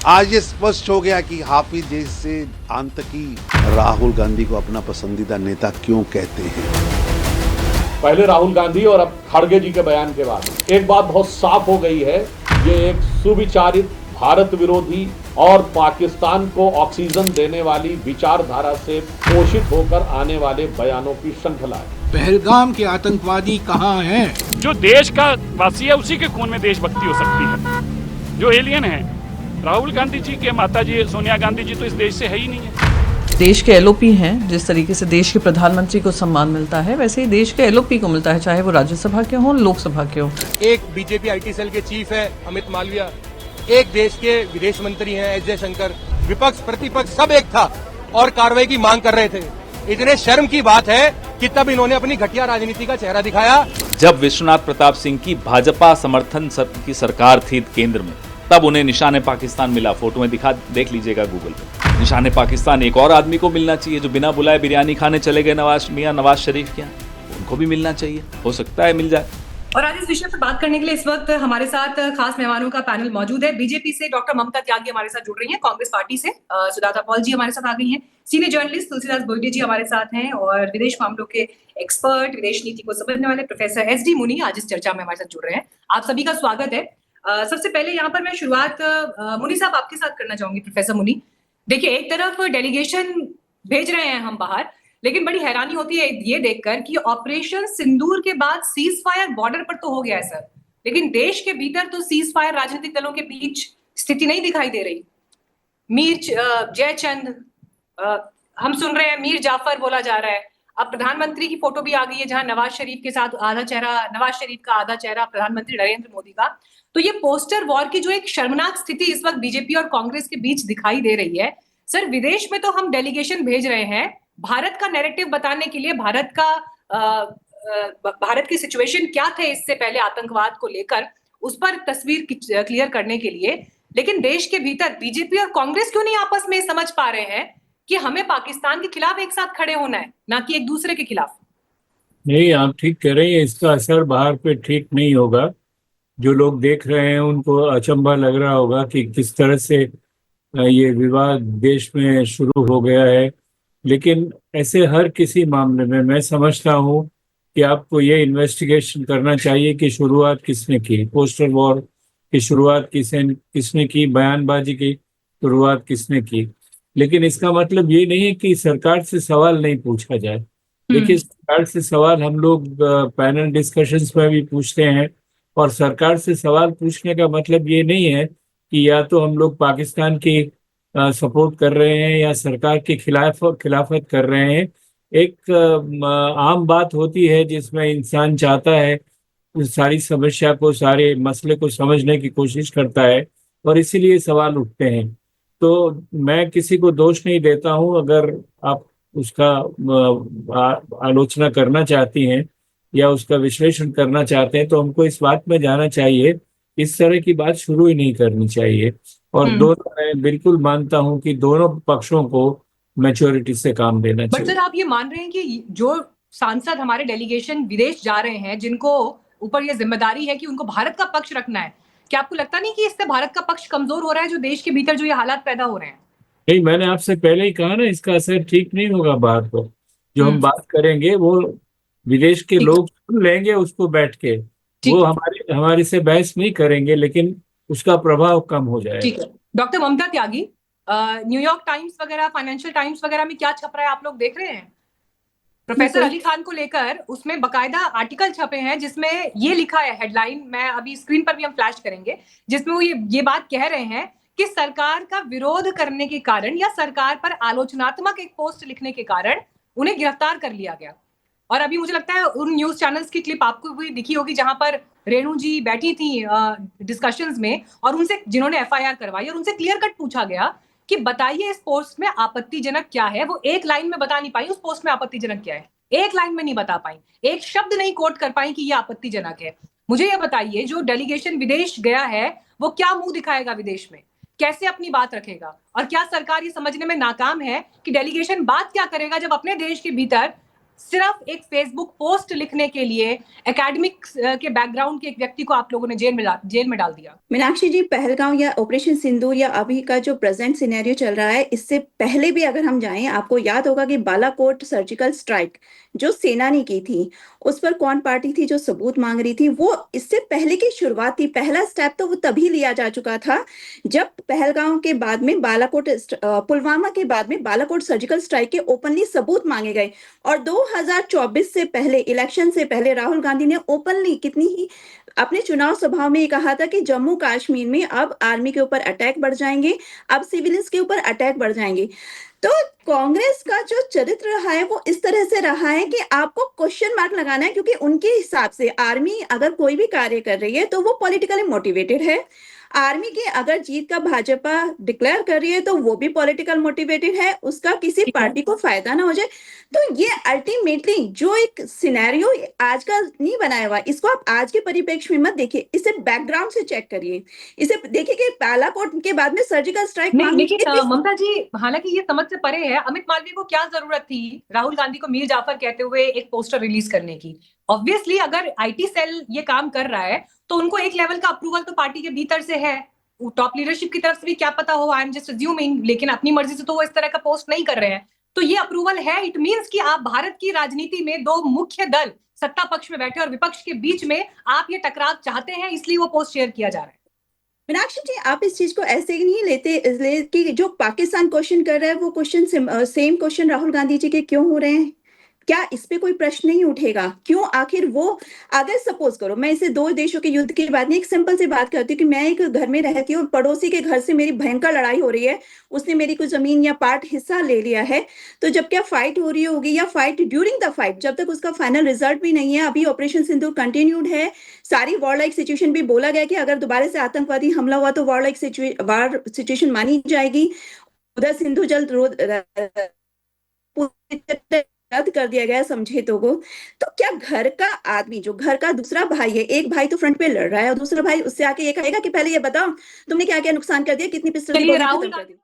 आज ये स्पष्ट हो गया कि हाफिज जैसे आतंकी राहुल गांधी को अपना पसंदीदा नेता क्यों कहते हैं। पहले राहुल गांधी और अब खड़गे जी के बयान के बाद एक बात बहुत साफ हो गई है, ये एक सुविचारित भारत विरोधी और पाकिस्तान को ऑक्सीजन देने वाली विचारधारा से पोषित होकर आने वाले बयानों की श्रृंखला है। पहलगाम के आतंकवादी कहाँ हैं? जो देश का वासी है उसी के खून में देशभक्ति हो सकती है। जो एलियन है राहुल गांधी जी के माताजी सोनिया गांधी जी तो इस देश से है ही नहीं है। देश के एलओपी हैं, जिस तरीके से देश के प्रधानमंत्री को सम्मान मिलता है वैसे ही देश के एलओपी को मिलता है, चाहे वो राज्यसभा के हों लोकसभा के हों। एक बीजेपी आईटी सेल के चीफ है अमित मालविया, एक देश के विदेश मंत्री हैं एस जयशंकर, विपक्ष प्रतिपक्ष सब एक था और कार्रवाई की मांग कर रहे थे। इतने शर्म की बात है कि तब इन्होंने अपनी घटिया राजनीति का चेहरा दिखाया। जब विश्वनाथ प्रताप सिंह की भाजपा समर्थन की सरकार थी केंद्र में, तब उन्हें निशाने पाकिस्तान मिला। फोटो में देख लीजिएगा गूगल पे। निशाने पाकिस्तान एक और आदमी को मिलना चाहिए जो बिना बुलाए बिरयानी खाने चले गए, नवाज शरीफ के यहाँ, उनको भी मिलना चाहिए। हो सकता है मिल जाए। और आज इस विषय पर बात करने के लिए इस वक्त हमारे साथ खास मेहमानों का पैनल मौजूद है। बीजेपी से डॉक्टर ममता त्यागी हमारे साथ जुड़ रही हैं, कांग्रेस पार्टी से सुजाता पॉल जी हमारे साथ आ गई हैं, सीनियर जर्नलिस्ट तुलसीदास बोल्डे जी हमारे साथ हैं और विदेश मामलों के एक्सपर्ट, विदेश नीति को समझने वाले प्रोफेसर एस.डी. मुनी आज इस चर्चा में हमारे साथ जुड़ रहे हैं। आप सभी का स्वागत है। सबसे पहले यहाँ पर मैं शुरुआत मुनी साहब आपके साथ करना चाहूंगी। प्रोफेसर मुनी, देखिए एक तरफ डेलीगेशन भेज रहे हैं हम बाहर, लेकिन बड़ी हैरानी होती है ये देखकर कि ऑपरेशन सिंदूर के बाद सीज फायर बॉर्डर पर तो हो गया है सर, लेकिन देश के भीतर तो सीज फायर राजनीतिक दलों के बीच स्थिति नहीं दिखाई दे रही। मीर जयचंद हम सुन रहे हैं, मीर जाफर बोला जा रहा है। अब प्रधानमंत्री की फोटो भी आ गई है जहां नवाज शरीफ के साथ नवाज शरीफ का आधा चेहरा प्रधानमंत्री नरेंद्र मोदी का। तो ये पोस्टर वॉर की जो एक शर्मनाक स्थिति इस वक्त बीजेपी और कांग्रेस के बीच दिखाई दे रही है। सर, विदेश में तो हम डेलीगेशन भेज रहे हैं भारत का नैरेटिव बताने के लिए, भारत की सिचुएशन क्या थे इससे पहले आतंकवाद को लेकर, उस पर तस्वीर क्लियर करने के लिए, लेकिन देश के भीतर बीजेपी और कांग्रेस क्यों नहीं आपस में समझ पा रहे हैं कि हमें पाकिस्तान के खिलाफ एक साथ खड़े होना है, ना कि एक दूसरे के खिलाफ? नहीं, आप ठीक कह रहे हैं, इसका असर बाहर पे ठीक नहीं होगा। जो लोग देख रहे हैं उनको अचंभा लग रहा होगा कि किस तरह से ये विवाद देश में शुरू हो गया है, लेकिन ऐसे हर किसी मामले में मैं समझता हूँ कि आपको ये इन्वेस्टिगेशन करना चाहिए कि शुरुआत किसने की, पोस्टर वॉर की शुरुआत किसने की, बयानबाजी की शुरुआत किसने की। लेकिन इसका मतलब ये नहीं है कि सरकार से सवाल नहीं पूछा जाए। देखिए, सरकार से सवाल हम लोग पैनल डिस्कशंस में भी पूछते हैं, और सरकार से सवाल पूछने का मतलब ये नहीं है कि या तो हम लोग पाकिस्तान की सपोर्ट कर रहे हैं या सरकार के खिलाफत कर रहे हैं। एक आम बात होती है जिसमें इंसान चाहता है उस सारी समस्या को, सारे मसले को समझने की कोशिश करता है, और इसीलिए सवाल उठते हैं। तो मैं किसी को दोष नहीं देता हूं। अगर आप उसका आलोचना करना चाहती हैं या उसका विश्लेषण करना चाहते हैं तो हमको इस बात में जाना चाहिए, इस तरह की बात शुरू ही नहीं करनी चाहिए। और दोनों, मैं बिल्कुल मानता हूं कि दोनों पक्षों को मैच्योरिटी से काम देना चाहिए। बट सर, आप ये मान रहे हैं कि जो सांसद हमारे डेलीगेशन विदेश जा रहे हैं, जिनको ऊपर ये जिम्मेदारी है कि उनको भारत का पक्ष रखना है, क्या आपको लगता नहीं कि इससे भारत का पक्ष कमजोर हो रहा है, जो देश के भीतर जो ये हालात पैदा हो रहे हैं? नहीं, मैंने आपसे पहले ही कहा ना, इसका असर ठीक नहीं होगा बाहर को। जो हम बात करेंगे वो विदेश के लोग सुन लेंगे उसको बैठ के, वो हमारे से बहस नहीं करेंगे, लेकिन उसका प्रभाव कम हो जाएगा। ठीक है। डॉक्टर ममता त्यागी, न्यूयॉर्क टाइम्स वगैरह, फाइनेंशियल टाइम्स वगैरह में क्या छप रहा है आप लोग देख रहे हैं? प्रोफेसर अली खान को लेकर उसमें बकायदा आर्टिकल छपे हैं जिसमें ये लिखा है, हेडलाइन मैं अभी स्क्रीन पर भी हम फ्लैश करेंगे, जिसमें वो ये बात कह रहे हैं कि सरकार का विरोध करने के कारण या सरकार पर आलोचनात्मक एक पोस्ट लिखने के कारण उन्हें गिरफ्तार कर लिया गया। और अभी मुझे लगता है उन न्यूज चैनल्स की क्लिप आपको भी दिखी होगी जहां पर रेणु जी बैठी थी डिस्कशंस में, और उनसे, जिन्होंने एफआईआर करवाई, और उनसे क्लियर कट पूछा गया कि बताइए इस पोस्ट में आपत्तिजनक क्या है। वो एक लाइन में बता नहीं पाई उस पोस्ट में आपत्तिजनक क्या है, एक लाइन में नहीं बता पाई, एक शब्द नहीं कोट कर पाई कि ये आपत्तिजनक है। मुझे ये बताइए, जो डेलीगेशन विदेश गया है वो क्या मुंह दिखाएगा विदेश में, कैसे अपनी बात रखेगा, और क्या सरकार ये समझने में नाकाम है कि डेलीगेशन बात क्या करेगा जब अपने देश के भीतर सिर्फ एक फेसबुक पोस्ट लिखने के लिए एकेडमिक के बैकग्राउंड के एक व्यक्ति को आप लोगों ने जेल में डाल दिया। मीनाक्षी जी, पहलगांव या ऑपरेशन सिंदूर या अभी का जो प्रेजेंट सिनेरियो चल रहा है, इससे पहले भी अगर हम जाएं, आपको याद होगा कि बालाकोट सर्जिकल स्ट्राइक जो सेना ने की थी, उस पर कौन पार्टी थी जो सबूत मांग रही थी? वो इससे पहले की शुरुआत थी। पहला स्टेप तो वो तभी लिया जा चुका था जब पहलगांव के बाद में पुलवामा के बाद में बालाकोट सर्जिकल स्ट्राइक के ओपनली सबूत मांगे गए। और 2024 से पहले, इलेक्शन से पहले, राहुल गांधी ने ओपनली कितनी ही अपने चुनाव सभा में कहा था कि जम्मू कश्मीर में अब आर्मी के ऊपर अटैक बढ़ जाएंगे, अब सिविलियंस के ऊपर अटैक बढ़ जाएंगे। तो कांग्रेस का जो चरित्र रहा है वो इस तरह से रहा है कि आपको क्वेश्चन मार्क लगाना है, क्योंकि उनके हिसाब से आर्मी अगर कोई भी कार्य कर रही है तो वो पॉलिटिकली मोटिवेटेड है। आर्मी की अगर जीत का भाजपा डिक्लेयर कर रही है तो वो भी पॉलिटिकल मोटिवेटेड है, उसका किसी पार्टी को फायदा ना हो जाए। तो ये अल्टीमेटली जो एक सिनेरियो आज का नहीं बनाया हुआ, इसको आप आज के परिप्रेक्ष्य में मत देखिए, इसे बैकग्राउंड से चेक करिए, इसे देखिए कि बालाकोट के बाद में सर्जिकल स्ट्राइक नहीं, देखिए ममता जी, हालांकि ये समझ से परे है, अमित मालवीय को क्या जरूरत थी राहुल गांधी को मीर जाफर कहते हुए एक पोस्टर रिलीज करने की? ऑब्वियसली अगर आईटी सेल ये काम कर रहा है तो उनको एक लेवल का अप्रूवल तो पार्टी के भीतर से है, टॉप लीडरशिप की तरफ से भी क्या पता हो, आई एम जस्ट अज्यूमिंग, लेकिन अपनी मर्जी से तो वो इस तरह का पोस्ट नहीं कर रहे हैं। तो ये अप्रूवल है, इट मींस कि आप भारत की राजनीति में दो मुख्य दल सत्ता पक्ष में बैठे और विपक्ष के बीच में आप ये टकराव चाहते हैं, इसलिए वो पोस्ट शेयर किया जा रहा है। मीनाक्षी जी, आप इस चीज को ऐसे ही नहीं लेते इसलिए कि जो पाकिस्तान क्वेश्चन कर रहा है वो question same question Rahul Gandhi ji के क्यों हो रहे हैं? क्या इस पे कोई प्रश्न नहीं उठेगा? क्यों आखिर वो, अगर सपोज करो, मैं इसे दो देशों के युद्ध की बात नहीं, एक सिंपल सी बात करती हूँ कि मैं एक घर में रहती हूँ, पड़ोसी के घर से मेरी भयंकर लड़ाई हो रही है, उसने मेरी कुछ जमीन या पार्ट हिस्सा ले लिया है, तो जब क्या फाइट हो रही होगी या फाइट ड्यूरिंग द फाइट, जब तक उसका फाइनल रिजल्ट भी नहीं है, अभी ऑपरेशन सिंदूर कंटिन्यूड है, सारी वॉर लाइक सिचुएशन भी बोला गया कि अगर दोबारा से आतंकवादी हमला हुआ तो वॉर लाइक सिचुएशन मानी जाएगी, उधर सिंधु जल रद्द कर दिया गया समझौतों को। तो क्या घर का आदमी, जो घर का दूसरा भाई है, एक भाई तो फ्रंट पे लड़ रहा है और दूसरा भाई उससे आके ये कहेगा कि पहले ये बताओ तुमने क्या क्या नुकसान कर दिया, कितनी पिस्तौल चलिए, राहुल